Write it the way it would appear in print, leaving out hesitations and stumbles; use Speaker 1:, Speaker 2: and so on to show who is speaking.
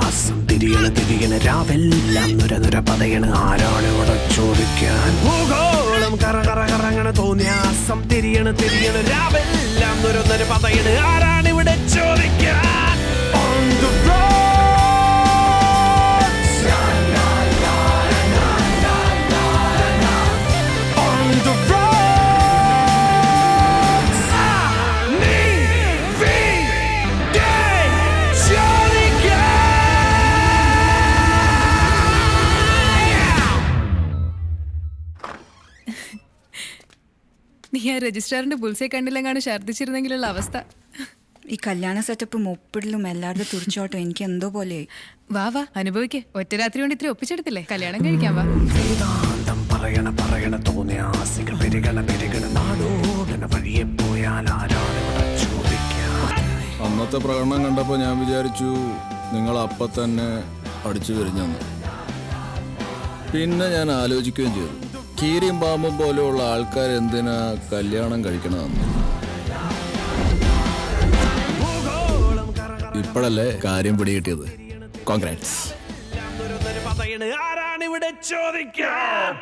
Speaker 1: തോന്നിയാസം തിരിയണ രാവെല്ലാം നുര പതയണ് ആരാണ് ഇവിടെ ചോദിക്കാൻ ഭൂഗോളം കറങ്ങണ തോന്നിയാസം തിരിയണ രാവെല്ലാം നുര പതയണ് ആരാണ് ഇവിടെ ചോദിക്കാൻ On the roads, on the roads, ni vi dig
Speaker 2: നീ ആ രജിസ്ട്രാറിന്റെ ബുൾസെ കണ്ടില്ലെങ്ങാണ് ഛർദ്ദിച്ചിരുന്നെങ്കിലുള്ള അവസ്ഥ.
Speaker 3: ഈ കല്യാണ സെറ്റപ്പും ഒപ്പിടലും എല്ലാവരുടെ തുറിച്ചോട്ടോ എനിക്ക് എന്തോ പോലെ.
Speaker 2: വാ വാ അനുഭവിക്കേ. ഒറ്റ രാത്രി കൊണ്ട് ഇത്ര ഒപ്പിച്ചെടുത്തില്ലേ, കല്യാണം കഴിക്കാൻ വാ.
Speaker 1: വേദാന്തം പറയണ തോന്നിയാസികൾ പെരുകണ നാടോടന വഴിയെ പോയാൽ ആരാണ് ഇവിടെ ചോദിക്കാൻ.
Speaker 4: അന്നത്തെ പ്രകടനം കണ്ടപ്പോൾ ഞാൻ വിചാരിച്ചു നിങ്ങൾ അപ്പം തന്നെ അടിച്ചു വരിഞ്ഞെന്ന്. പിന്നെ ഞാൻ ആലോചിക്കുകയും ചെയ്തു, കീരിയും പാമ്പും പോലെയുള്ള ആൾക്കാർ എന്തിനാ കല്യാണം കഴിക്കണമെന്ന്. ഇപ്പോഴല്ലേ കാര്യം പിടികിട്ടിയത്. കോൺഗ്രാറ്റ്സ്.
Speaker 1: ആരാണ് ഇവിടെ ചോദിക്കാൻ.